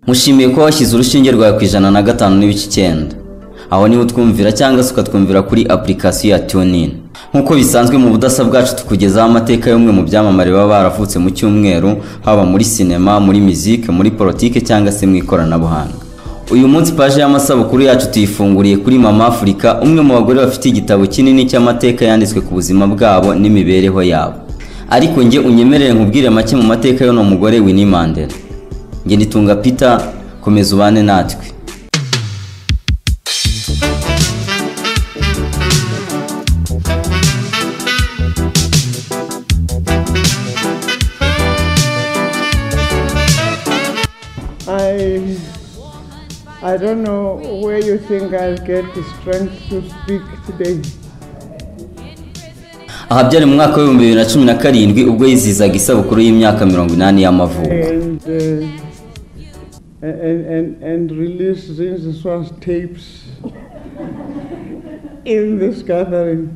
mushimiye ko washyize urushinge rwawe ku 105.9. aho niho twumvira cyangwa se ukatwumvira kuri application ya TuneIn. Nkuko bisanzwe mu budasa bwacu tukugezaho amateka y'umwe mu byamamare baba baravutse mu cyumweru, haba muri sinema, muri musique, muri politique cyangwa se mu ikoranabuhanga. Uyu munsi page y'amasabukuru yacu tuyifunguriye kuri Mama Afurika, umwe mu bagore bafite igitabo kinini cy'amateka yanditswe ku buzima bwabo n'imibereho yabo. Ariko nge unyemerere nkubwire make mu mateka y'uno mugore Winnie Mandela. Nge ndi Tunga Peter, komeza ubane natwe. I don't know where you think I'll get the strength to speak today. Aha byari mu mwaka wa 2017 ubwo yizizaga isabukuru y'imyaka 80 y'amavuko. And release these first tapes in this gathering.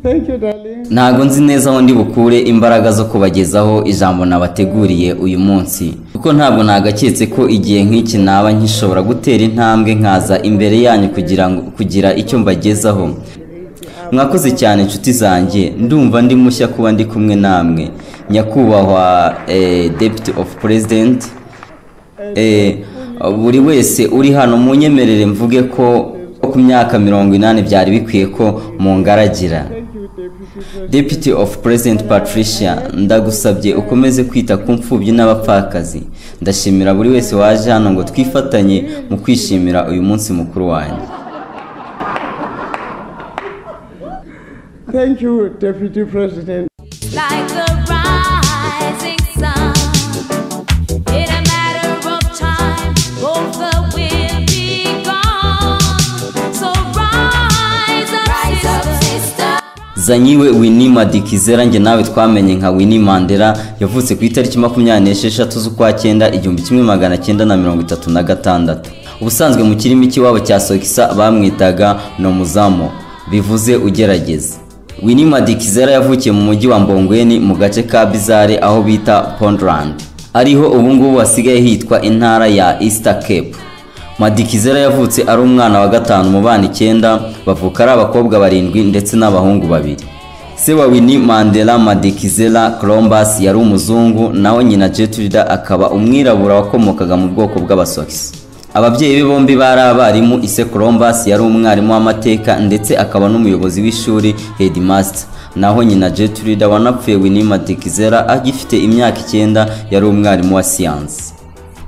Thank you, darling. Ntago nzi neza aho ndi bukure imbaraga zo kubagezaho ijambo nabateguriye uyu munsi, kuko ntabwo nagaketse ko igihe nk'iki naba nkishobora gutera intambwe nkaza imbere yanyu kugira icyo mbagezaho. Mwakoze cyane inshuti zanjye, ndumva ndi mushya kuba ndi kumwe namwe. Nyakubahwa Deputy of President, buri wese uri hano munyemerere mvuge ko ku myaka 80 byari bikwiye ko mungaragira. Deputy of President Patricia, ndagusabye ukomeze kwita ku mfubyi n'abapfakazi. Ndashimira buri wese waje hano ngo twifatanye mu kwishimira uyu munsi mukuru wanyu. Thank you, Deputy President. Like the rising sun, in a matter of time, both the will be gone. So rise up, sister. Zanyiwe Winnie MADIKIZELA, nge nawe twamenye nka Winnie Mandela, yavutse ku itariki 26 z'ukwa 9 1936. Ubusanzwe mu kirimi cy'iwabo cya Sokisa bamwitaga no muzamo, bivuze ugerageza. Winnie MADIKIZELA yavukiye mu mujyi wa Mbongweni mu gace ka Bizarre aho bita Puntland, ariho ubu ngubu wasigaye hitwa intara ya Eastern Cape. MADIKIZELA yavutse ari umwana wa 5 mu bana 9, bavuka ari abakobwa 7 ndetse n'abahungu 2. Se wa Winnie Mandela MADIKIZELA Columbus yari umuzungu, naho nyina Gertrude akaba umwirabura wakomokaga mu bwoko bw'abasokisi. Ababyeyi be bombi bari abarimu. Ise Columbus yari umwarimu w'amateka ndetse akaba n'umuyobozi w'ishuri headmaster, naho nyina Gertrude wanapfuye Winnie MADIKIZELA agifite imyaka 9 yari umwarimu wa siyansi.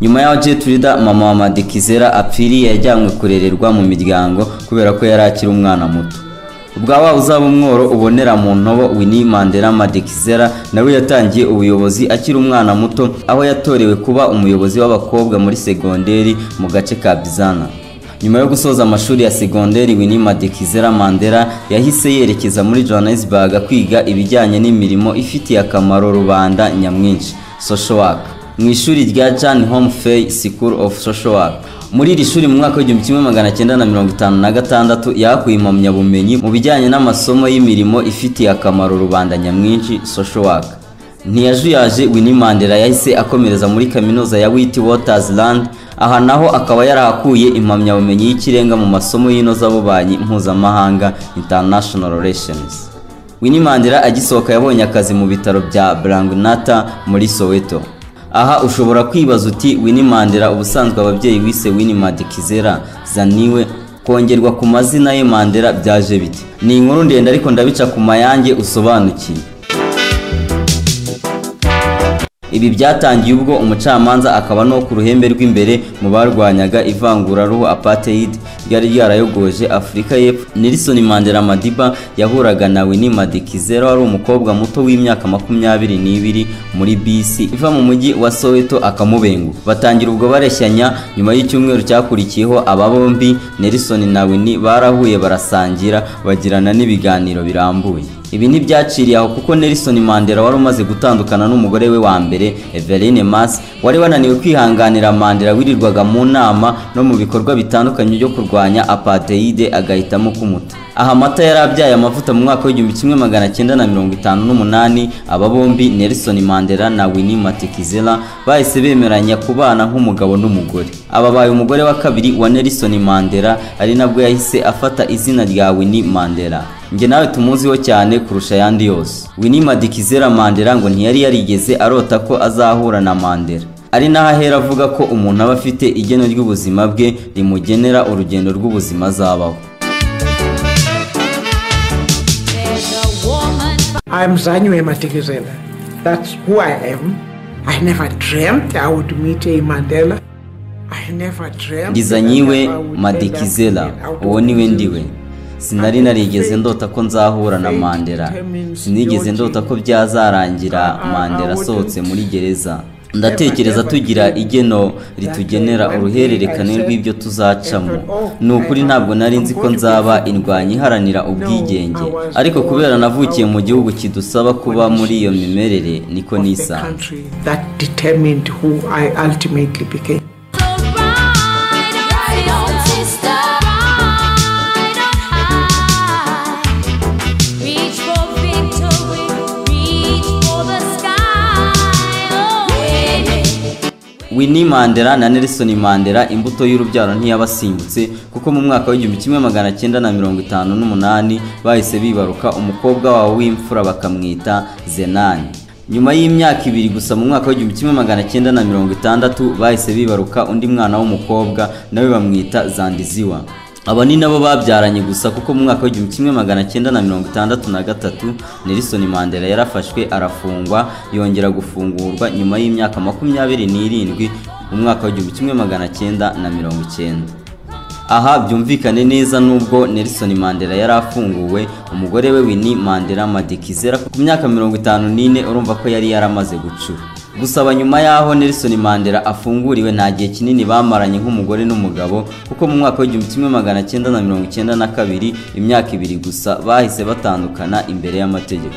Nyuma ya Gertrude, mama wa MADIKIZELA apfiriye yajyanywe kurererwa mu miryango kubera ko yari akiri umwana muto. Ubwawa uzaba umworo ubonera mu ntobo, Winnie Mandela MADIKIZELA nawe yatangiye ubuyobozi akiri umwana muto, aho yatorewe kuba umuyobozi w'abakobwa muri segonderi mu gace ka Bizana. Nyuma yo gusoza amashuri ya segonderi, Winnie MADIKIZELA Mandela yahise yerekeza muri Johannesburg kwiga ibijyanye n'imirimo ifitiye akamaro rubanda nyamwinshi, social work, mu ishuri rya John Homfey School of Social Work. Muri iri shuri mu mwaka wa 1956 yakuye impamyabumenyi mu bijyanye n'amasomo y'imirimo ifitiye akamaro rubanda nyamwinshi, social work. Ntiyajuyaje, Winnie Mandela yahise akomereza muri kaminuza ya Witwatersrand, aha naho akaba yarahakuye impamyabumenyi y'ikirenga mu masomo y'inozabubanyi mpuzamahanga, international relations. Winnie Mandela agisohoka yabonye akazi mu bitaro bya Brangunata muri Soweto. Aha ushobora kwibaza uti Winnie Mandela ubusanzwe ababyeyi wise Winnie MADIKIZELA Zaniwe kongerwa ku mazina ye Mandela byaje bite? Ni inkuru ndende ariko ndabica ku mayange usobanukiye. Ibi byatangiye ubwo umucamanza akaba no kuruhembe rw'imbere mu barwanyaga ivanguraruhu appatheird yari yarayogoje Afurika y'Epfo, Nelson Mandela Madiba yahuraga na Winnie MADIKIZELA wari umukobwa muto w'imyaka 22 muri bisi iva mu mujyi wa Soweto akamubengu. Batangira ubwo bareshyanya. Nyuma y'icyumweru cyakurikiyeho aba bombi Nelson na Winnie barahuye barasangira bagirana n'ibiganiro birambuye. Ibi ntibyaciriye aho kuko Nelson Mandela wari umaze gutandukana n'umugore we wa mbere Evelyn Mas wari wananiwe kwihanganira Mandela wirirwaga mu nama no mu bikorwa bitandukanye byo kurwanya appatheird agahitamo kumuta. Aha mata yarabyaye amavuta mu mwaka w'1958 aba bombi Nelson Mandela na Winnie Mandela bahise bemeranya kubana nk'umugabo n'umugore. Aba baye umugore wa kabiri wa Nelson Mandela ari nabwo yahise afata izina rya Winnie Mandela. Nge nawe tumuziho cyane kurusha yandi yose. Winnie Mandela Mandela ngo ntiyari yarigeze arota ko azahura na Mandela. Ari naho ahera avuga ko umuntu aba afite igeno ry'ubuzima bwe rimugenera urugendo rw'ubuzima azabaho. I'm Winnie Mandela. That's who I am. I never dreamt I would meet a Mandela. I never dreamt. Winnie Mandela, uwo niwe ndiwe. Sinari narigeze ndota ko nzahura na Mandela. Sinigeze ndota ko byazarangira Mandela asohotse muri gereza. Ndatekereza tugira igeno ritugenera uruhererekane rw'ibyo tuzacamo. Nukuri ntabwo nari nzi ko nzaba indwanyi iharanira ubwigenge, ariko kubera navukiye mu gihugu kidusaba kuba muri iyo mimerere niko nisanze. Winnie Mandela na Nelson Mandela imbuto y'urubyaro ntiyabasimbutse kuko mu mwaka w'1958 bahise bibaruka umukobwa wabo w'imfura bakamwita Zenani. Nyuma y'imyaka ibiri gusa mu mwaka w'1960 bahise bibaruka undi mwana w'umukobwa nawe bamwita Zandiziwa. Aba ni nabo babyaranye gusa kuko mu mwaka w'1963 Nelson Mandela yarafashwe arafungwa yongera gufungurwa nyuma y'imyaka 27 mu mwaka w'1990. Aha byumvikane neza nubwo Nelson Mandela yarafunguwe umugore we Winnie Mandela MADIKIZELA ku myaka 54 urumva ko yari yaramaze gucura. Gusa nyuma yaho Nelson Mandela afunguriwe nta gihe kinini bamaranye nk'umugore n'umugabo kuko mu mwaka w'1992 imyaka ibiri gusa bahise batandukana imbere y'amategeko.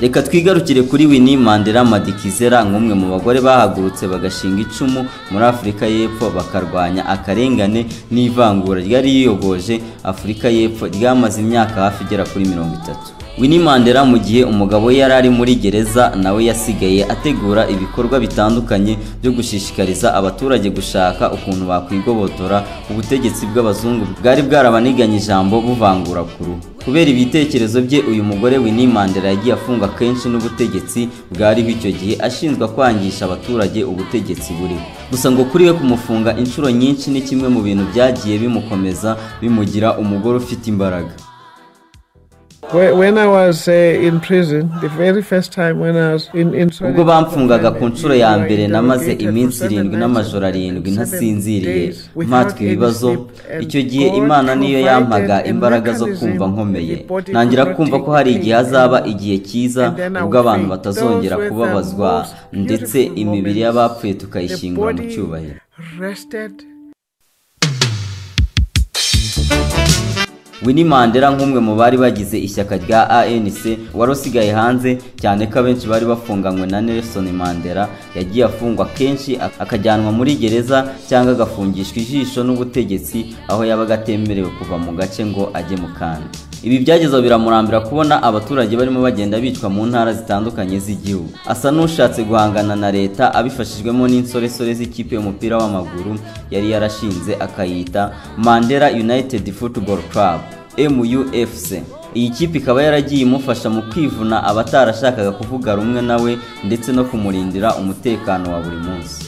Reka twigarukire kuri Winnie Mandela MADIKIZELA nk'umwe mu bagore bahagurutse bagashinga icumu muri Afurika y'Epfo bakarwanya akarengane n'ivangura ryari riyogoje Afurika y'Epfo ryamaze imyaka hafi igera kuri 30. Winnie Mandela mu gihe umugabo we yari ari muri gereza nawe yasigaye ategura ibikorwa bitandukanye byo gushishikariza abaturage gushaka ukuntu bakwigobotora ubutegetsi bw'abazungu bwari bwarabaniganye ijambo buvangura kuru. Kubera ibitekerezo bye uyu mugore Winnie Mandela yagiye afunga kenshi n'ubutegetsi bwari b'icyo gihe ashinjwa kwangisha abaturage ubutegetsi buriho. Gusa ngo kuri we kumufunga inshuro nyinshi ni kimwe mu bintu byagiye bimukomeza bimugira umugore ufite imbaraga. When I was in prison, the very first time when I was in ubwo bamfungaga ku nshuro ya mbere namaze iminsi 7 n'amajoro 7 ntasinziriye mpatwe ibibazo. Icyo gihe Imana niyo yampaga imbaraga zo kumva nkomeye, nangira kumva ko hari igihe hazaba igihe cyiza ubwo abantu batazongera kubabazwa ndetse imibiri y'abapfuye tukayishingura mu cyubahiro. Winnie Mandela nk'umwe mu bari bagize ishyaka rya ANC warosigaye hanze cyane ko abenshi bari bafunganywe na Nelson Mandela yagiye afungwa kenshi akajyanwa muri gereza cyangwa agafungishwa ijisho n'ubutegetsi aho yabaga atemerewe kuva mu gace ngo ajye mu kandi. Ibi byagezeho biramurambira kubona abaturage barimo bagenda bicwa mu ntara zitandukanye z'igihugu. Asa n'ushatse guhangana na leta abifashijwemo n'insoresore z'ikipe y'umupira w'amaguru yari yarashinze akayita Mandela United Football Club MUFC. Iyi kipe ikaba yaragiye imufasha mu kwivuna abatarashakaga kuvuga rumwe nawe ndetse no kumurindira umutekano wa buri munsi.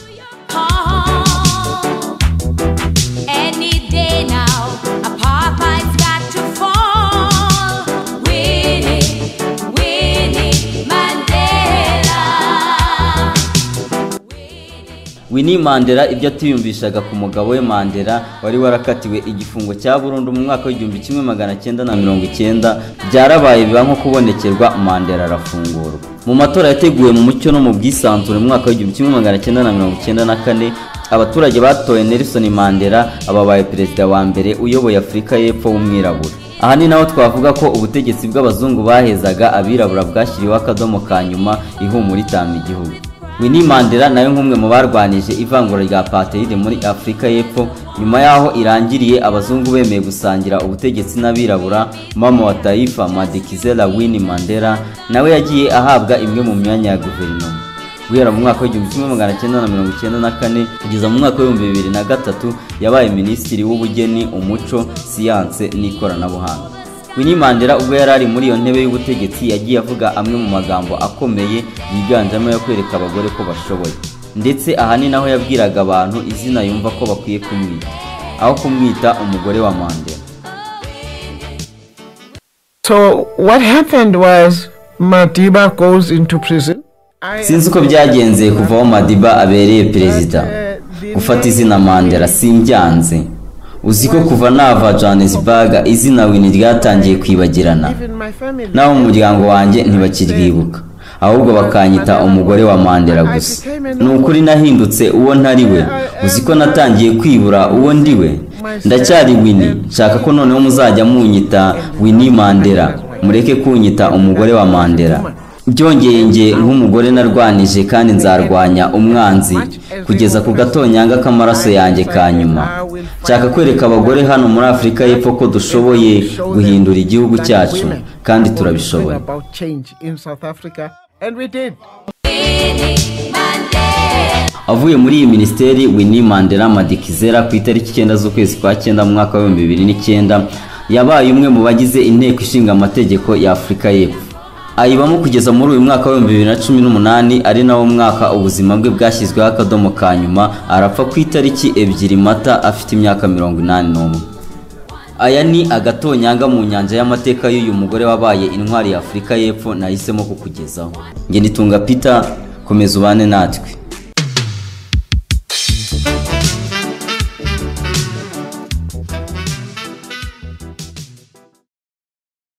Winnie Mandela ibyo atiyumvishaga ku mugabo we Mandela wari warakatiwe igifungo cya burundu mu mwaka w'1990 byarabaye biba nko kubonekerwa Mandela arafungurwa. Mu matora yateguwe mu mucyo no mu bwisanzure mu mwaka w'1994 abaturage batoye Nelson Mandela ababaye perezida wa mbere uyoboye Afurika y'Epfo w'umwirabura. Aha ni naho twavuga ko ubutegetsi bw'abazungu bahezaga abirabura bwashyiriweho akadomo ka nyuma ihumura itama igihugu. Winnie Mandela nawe nk'umwe mu barwanije ivangura rya appatheird muri Afurika y'Epfo nyuma yaho irangiriye abazungu bemeye gusangira ubutegetsi n'abirabura, mama wa taifa Madikizela Winnie Mandela nawe yagiye ahabwa imwe mu myanya ya guverinoma. Guhera mu mwaka w'1994 kugeza mu mwaka w'2003 yabaye minisitiri w'ubugeni, umuco, siyanse n'ikoranabuhanga. Winnie Mandela ubwo yari ari muri iyo ntebe y'ubutegetsi yagiye avuga amwe mu magambo akomeye yiganjemo yo kwereka abagore ko bashoboye, ndetse aha ni naho yabwiraga abantu izina yumva ko bakwiye kumwita aho kumwita umugore wa Mandela. So what happened was Madiba goes into prison. Sinzi uko byagenze kuva aho Madiba abereye perezida. Gufata izina Mandela simbyanze. Uziko kuva nava Johannesburg izina Winnie ryatangiye kwibagirana. Naho mu muryango wanjye ntibakiryibuka, ahubwo bakanyita umugore wa Mandela gusa. Nukuri nahindutse uwo ntari we. Uziko natangiye kwibura uwo ndiwe. Ndacyari Winnie, nshaka ko noneho muzajya munyita Winnie Mandela, mureke kunyita umugore wa Mandela. Byongeye nge nk'umugore narwanije kandi nzarwanya umwanzi kugeza ku gatonyanga k'amaraso yanjye ka nyuma. Nshaka kwereka abagore hano muri Afurika y'Epfo ko dushoboye guhindura igihugu cyacu kandi turabishoboye. Avuye muri iyi minisiteri, Winnie Mandela MADIKIZELA ku itariki 9 z'ukwezi kwa 9 mu mwaka wa 2009 yabaye umwe mu bagize inteko ishinga amategeko ya Afurika y'Epfo. Ayibamo kugeza muri uyu mwaka wa 2018 ari nawo mwaka ubuzima bwe bwashyizweho akadomo ka nyuma, arapfa ku itariki 2 Mata afite imyaka 81. Aya ni agatonyanga mu nyanja y'amateka y'uyu mugore wabaye intwari ya Afurika y'Epfo nahisemo kukugezaho. Nge ni Tunga Peter, komeza ubane natwe.